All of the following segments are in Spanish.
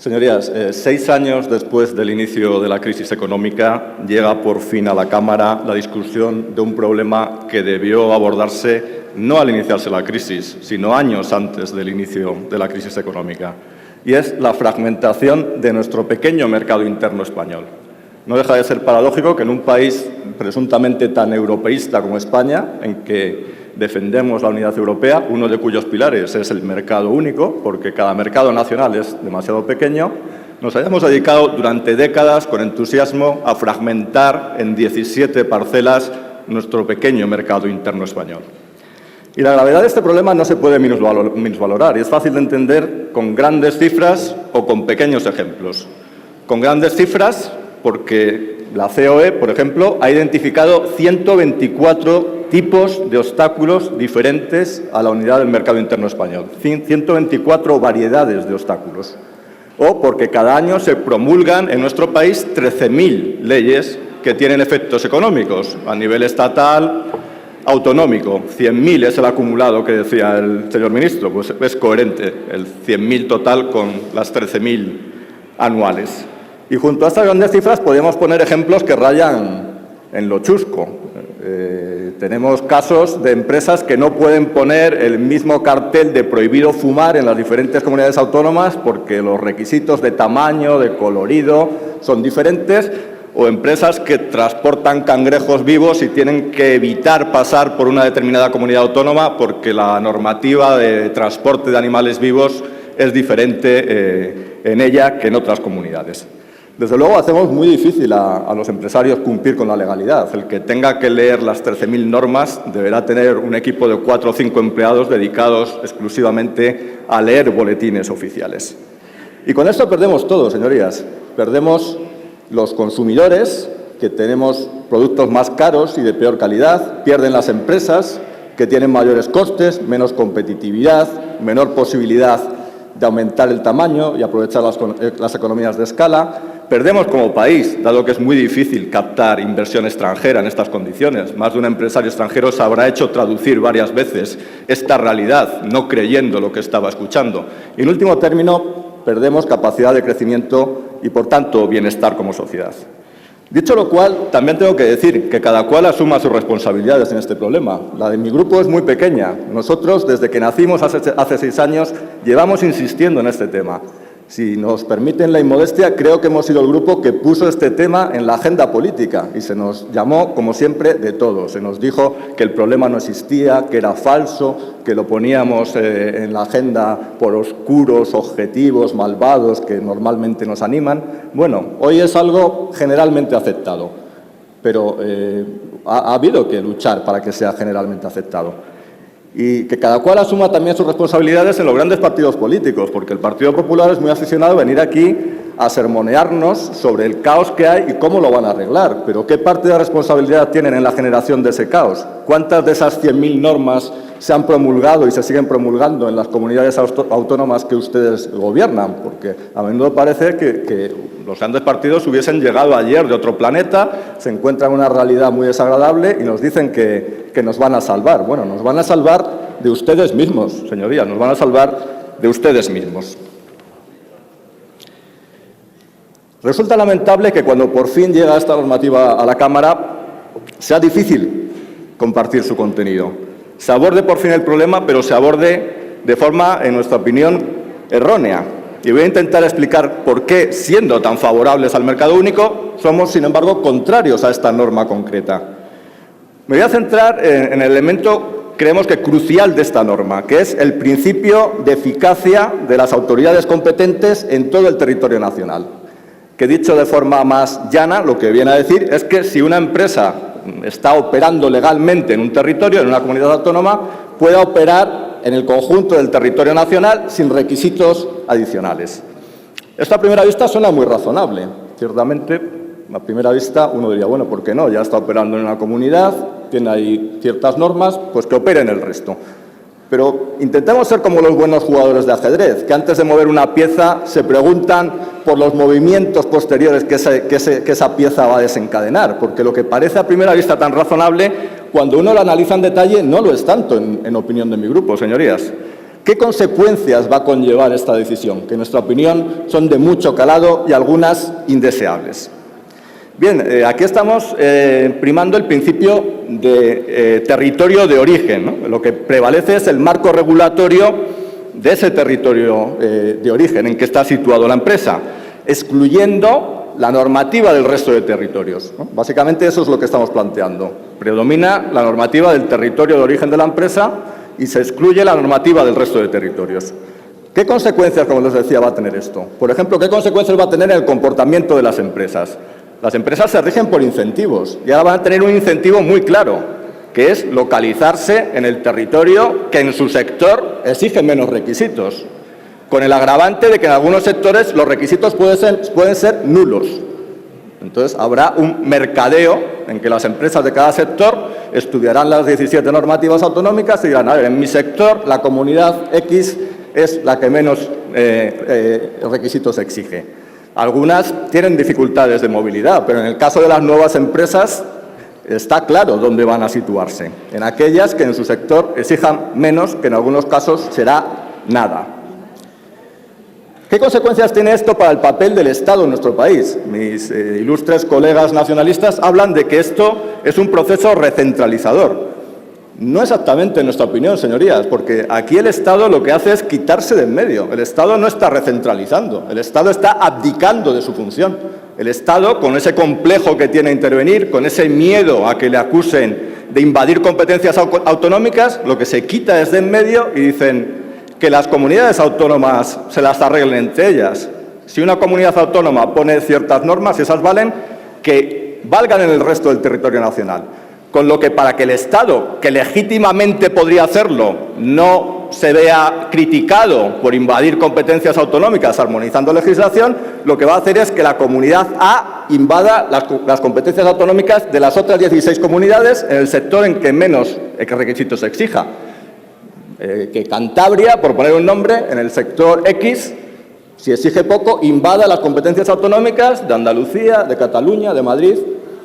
Señorías, 6 años después del inicio de la crisis económica, llega por fin a la Cámara la discusión de un problema que debió abordarse no al iniciarse la crisis, sino años antes del inicio de la crisis económica, y es la fragmentación de nuestro pequeño mercado interno español. No deja de ser paradójico que en un país presuntamente tan europeísta como España, en que defendemos la unidad europea, uno de cuyos pilares es el mercado único, porque cada mercado nacional es demasiado pequeño, nos hayamos dedicado durante décadas con entusiasmo a fragmentar en 17 parcelas nuestro pequeño mercado interno español. Y la gravedad de este problema no se puede minusvalorar, y es fácil de entender con grandes cifras o con pequeños ejemplos. Con grandes cifras, porque la COE, por ejemplo, ha identificado 124 tipos de obstáculos diferentes a la unidad del mercado interno español, 124 variedades de obstáculos. O porque cada año se promulgan en nuestro país 13.000 leyes que tienen efectos económicos a nivel estatal, autonómico. 100.000 es el acumulado que decía el señor ministro, pues es coherente el 100.000 total con las 13.000 anuales. Y junto a estas grandes cifras podemos poner ejemplos que rayan en lo chusco. Tenemos casos de empresas que no pueden poner el mismo cartel de prohibido fumar en las diferentes comunidades autónomas porque los requisitos de tamaño, de colorido, son diferentes, o empresas que transportan cangrejos vivos y tienen que evitar pasar por una determinada comunidad autónoma porque la normativa de transporte de animales vivos es diferente en ella que en otras comunidades. Desde luego, hacemos muy difícil a los empresarios cumplir con la legalidad. El que tenga que leer las 13.000 normas deberá tener un equipo de 4 o 5 empleados dedicados exclusivamente a leer boletines oficiales. Y con esto perdemos todo, señorías. Perdemos los consumidores, que tenemos productos más caros y de peor calidad. Pierden las empresas, que tienen mayores costes, menos competitividad, menor posibilidad de aumentar el tamaño y aprovechar las economías de escala. Perdemos como país, dado que es muy difícil captar inversión extranjera en estas condiciones. Más de un empresario extranjero se habrá hecho traducir varias veces esta realidad, no creyendo lo que estaba escuchando. Y en último término, perdemos capacidad de crecimiento y, por tanto, bienestar como sociedad. Dicho lo cual, también tengo que decir que cada cual asuma sus responsabilidades en este problema. La de mi grupo es muy pequeña. Nosotros, desde que nacimos hace 6 años, llevamos insistiendo en este tema. Si nos permiten la inmodestia, creo que hemos sido el grupo que puso este tema en la agenda política y se nos llamó, como siempre, de todo. Se nos dijo que el problema no existía, que era falso, que lo poníamos en la agenda por oscuros objetivos malvados que normalmente nos animan. Bueno, hoy es algo generalmente aceptado, pero ha habido que luchar para que sea generalmente aceptado. Y que cada cual asuma también sus responsabilidades en los grandes partidos políticos, porque el Partido Popular es muy aficionado a venir aquí a sermonearnos sobre el caos que hay y cómo lo van a arreglar. Pero ¿qué parte de responsabilidad tienen en la generación de ese caos? ¿Cuántas de esas 100.000 normas se han promulgado y se siguen promulgando en las comunidades autónomas que ustedes gobiernan? Porque a menudo parece que los grandes partidos hubiesen llegado ayer de otro planeta, se encuentran en una realidad muy desagradable y nos dicen que nos van a salvar. Bueno, nos van a salvar de ustedes mismos, señorías, nos van a salvar de ustedes mismos. Resulta lamentable que cuando por fin llega esta normativa a la Cámara sea difícil compartir su contenido. Se aborde por fin el problema, pero se aborde de forma, en nuestra opinión, errónea. Y voy a intentar explicar por qué, siendo tan favorables al mercado único, somos, sin embargo, contrarios a esta norma concreta. Me voy a centrar en el elemento, creemos que crucial de esta norma, que es el principio de eficacia de las autoridades competentes en todo el territorio nacional. Que dicho de forma más llana, lo que viene a decir es que si una empresa está operando legalmente en un territorio, en una comunidad autónoma, pueda operar en el conjunto del territorio nacional sin requisitos adicionales. Esto a primera vista suena muy razonable. Ciertamente, a primera vista uno diría, bueno, ¿por qué no? Ya está operando en una comunidad, tiene ahí ciertas normas, pues que opere en el resto. Pero intentemos ser como los buenos jugadores de ajedrez, que antes de mover una pieza se preguntan por los movimientos posteriores que esa pieza va a desencadenar, porque lo que parece a primera vista tan razonable, cuando uno lo analiza en detalle, no lo es tanto, en opinión de mi grupo, señorías. ¿Qué consecuencias va a conllevar esta decisión? Que en nuestra opinión son de mucho calado y algunas indeseables. Bien, aquí estamos primando el principio de territorio de origen, ¿no? Lo que prevalece es el marco regulatorio de ese territorio de origen en que está situado la empresa, excluyendo la normativa del resto de territorios, ¿no? Básicamente eso es lo que estamos planteando. Predomina la normativa del territorio de origen de la empresa y se excluye la normativa del resto de territorios. ¿Qué consecuencias, como les decía, va a tener esto? Por ejemplo, ¿qué consecuencias va a tener en el comportamiento de las empresas? Las empresas se rigen por incentivos y ahora van a tener un incentivo muy claro, que es localizarse en el territorio que en su sector exige menos requisitos, con el agravante de que en algunos sectores los requisitos pueden ser nulos. Entonces, habrá un mercadeo en que las empresas de cada sector estudiarán las 17 normativas autonómicas y dirán, a ver, en mi sector la comunidad X es la que menos requisitos exige. Algunas tienen dificultades de movilidad, pero en el caso de las nuevas empresas está claro dónde van a situarse. En aquellas que en su sector exijan menos, que en algunos casos será nada. ¿Qué consecuencias tiene esto para el papel del Estado en nuestro país? Mis ilustres colegas nacionalistas hablan de que esto es un proceso recentralizador. No exactamente en nuestra opinión, señorías, porque aquí el Estado lo que hace es quitarse de en medio. El Estado no está recentralizando, el Estado está abdicando de su función. El Estado, con ese complejo que tiene a intervenir, con ese miedo a que le acusen de invadir competencias autonómicas, lo que se quita es de en medio y dicen que las comunidades autónomas se las arreglen entre ellas. Si una comunidad autónoma pone ciertas normas, esas valen, que valgan en el resto del territorio nacional. Con lo que para que el Estado, que legítimamente podría hacerlo, no se vea criticado por invadir competencias autonómicas armonizando legislación, lo que va a hacer es que la comunidad A invada las competencias autonómicas de las otras 16 comunidades en el sector en que menos requisitos exija. Que Cantabria, por poner un nombre, en el sector X, si exige poco, invada las competencias autonómicas de Andalucía, de Cataluña, de Madrid.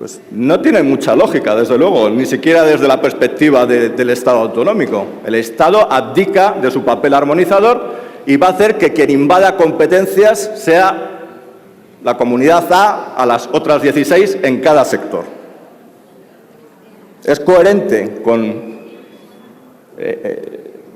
Pues no tiene mucha lógica, desde luego, ni siquiera desde la perspectiva del Estado autonómico. El Estado abdica de su papel armonizador y va a hacer que quien invada competencias sea la comunidad A las otras 16 en cada sector. Es coherente con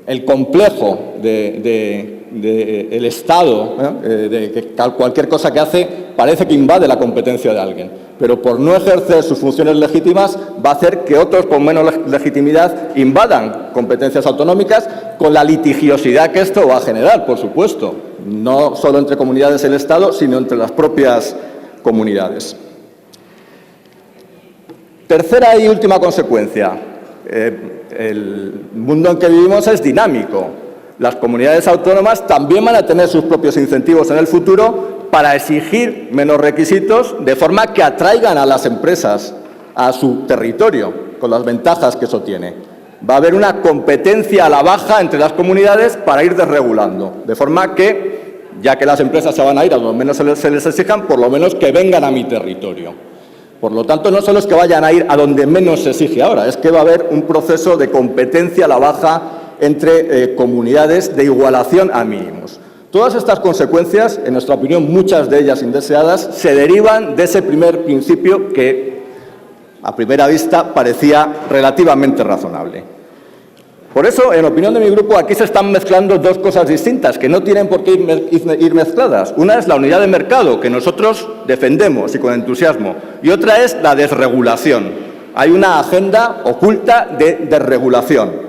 el complejo del Estado, de que cualquier cosa que hace parece que invade la competencia de alguien, pero por no ejercer sus funciones legítimas va a hacer que otros con menos legitimidad invadan competencias autonómicas con la litigiosidad que esto va a generar, por supuesto, no solo entre comunidades del Estado, sino entre las propias comunidades. Tercera y última consecuencia. El mundo en que vivimos es dinámico. Las comunidades autónomas también van a tener sus propios incentivos en el futuro para exigir menos requisitos de forma que atraigan a las empresas a su territorio, con las ventajas que eso tiene. Va a haber una competencia a la baja entre las comunidades para ir desregulando, de forma que, ya que las empresas se van a ir a donde menos se les exijan, por lo menos que vengan a mi territorio. Por lo tanto, no solo es que vayan a ir a donde menos se exige ahora, es que va a haber un proceso de competencia a la baja entre comunidades de igualación a mínimos. Todas estas consecuencias, en nuestra opinión, muchas de ellas indeseadas, se derivan de ese primer principio que, a primera vista, parecía relativamente razonable. Por eso, en opinión de mi grupo, aquí se están mezclando dos cosas distintas que no tienen por qué ir mezcladas. Una es la unidad de mercado, que nosotros defendemos y con entusiasmo, y otra es la desregulación. Hay una agenda oculta de desregulación.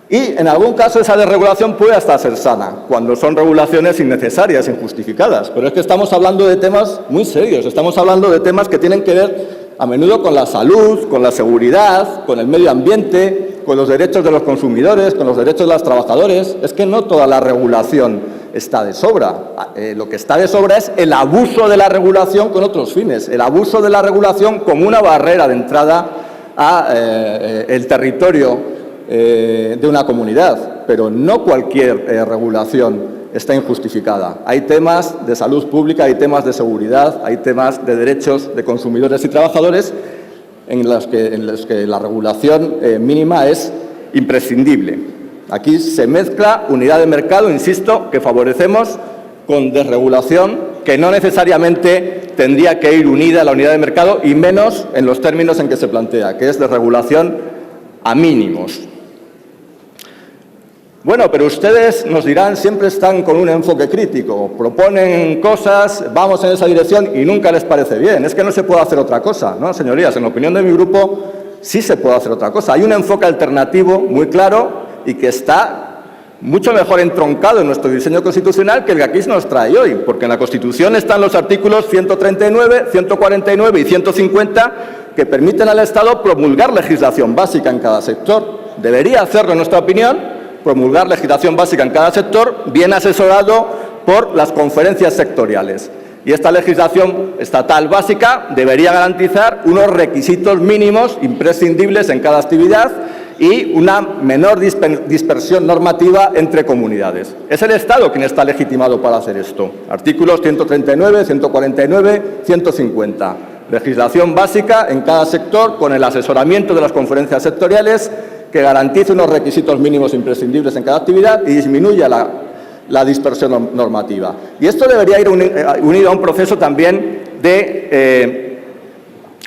Y, en algún caso, esa desregulación puede hasta ser sana, cuando son regulaciones innecesarias, injustificadas. Pero es que estamos hablando de temas muy serios, estamos hablando de temas que tienen que ver a menudo con la salud, con la seguridad, con el medio ambiente, con los derechos de los consumidores, con los derechos de los trabajadores. Es que no toda la regulación está de sobra. Lo que está de sobra es el abuso de la regulación con otros fines, el abuso de la regulación como una barrera de entrada al territorio de una comunidad, pero no cualquier regulación está injustificada. Hay temas de salud pública, hay temas de seguridad, hay temas de derechos de consumidores y trabajadores en los que la regulación mínima es imprescindible. Aquí se mezcla unidad de mercado, insisto, que favorecemos con desregulación, que no necesariamente tendría que ir unida a la unidad de mercado y menos en los términos en que se plantea, que es desregulación a mínimos. Bueno, pero ustedes nos dirán, siempre están con un enfoque crítico, proponen cosas, vamos en esa dirección y nunca les parece bien. Es que no se puede hacer otra cosa, ¿no, señorías? En la opinión de mi grupo, sí se puede hacer otra cosa. Hay un enfoque alternativo muy claro y que está mucho mejor entroncado en nuestro diseño constitucional que el que aquí se nos trae hoy, porque en la Constitución están los artículos 139, 149 y 150 que permiten al Estado promulgar legislación básica en cada sector. Debería hacerlo, en nuestra opinión, promulgar legislación básica en cada sector, bien asesorado por las conferencias sectoriales. Y esta legislación estatal básica debería garantizar unos requisitos mínimos imprescindibles en cada actividad y una menor dispersión normativa entre comunidades. Es el Estado quien está legitimado para hacer esto. Artículos 139, 149, 150. Legislación básica en cada sector con el asesoramiento de las conferencias sectoriales que garantice unos requisitos mínimos imprescindibles en cada actividad y disminuya la dispersión normativa. Y esto debería ir unido a un proceso también de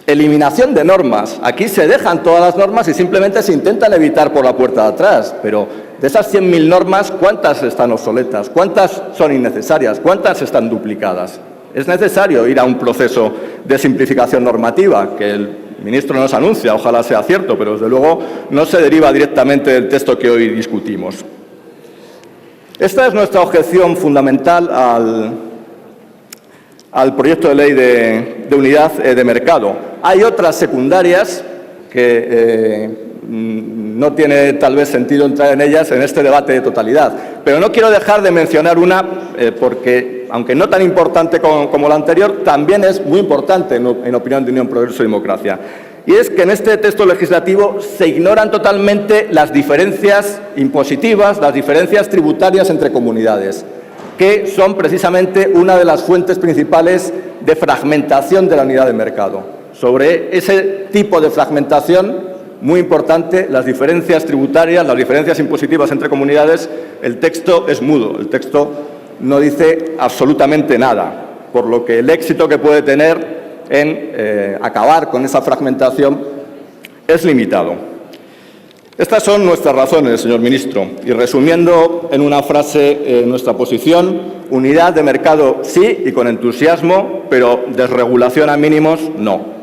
eliminación de normas. Aquí se dejan todas las normas y simplemente se intentan evitar por la puerta de atrás, pero de esas 100.000 normas, ¿cuántas están obsoletas? ¿Cuántas son innecesarias? ¿Cuántas están duplicadas? Es necesario ir a un proceso de simplificación normativa, que el ministro nos anuncia, ojalá sea cierto, pero desde luego no se deriva directamente del texto que hoy discutimos. Esta es nuestra objeción fundamental al proyecto de ley de unidad de mercado. Hay otras secundarias que no tiene tal vez sentido entrar en ellas en este debate de totalidad, pero no quiero dejar de mencionar una porque, aunque no tan importante como la anterior, también es muy importante en opinión de Unión Progreso y Democracia. Y es que en este texto legislativo se ignoran totalmente las diferencias impositivas, las diferencias tributarias entre comunidades, que son precisamente una de las fuentes principales de fragmentación de la unidad de mercado. Sobre ese tipo de fragmentación, muy importante, las diferencias tributarias, las diferencias impositivas entre comunidades, el texto es mudo, el texto no dice absolutamente nada, por lo que el éxito que puede tener en acabar con esa fragmentación es limitado. Estas son nuestras razones, señor ministro, y resumiendo en una frase nuestra posición: unidad de mercado sí y con entusiasmo, pero desregulación a mínimos no.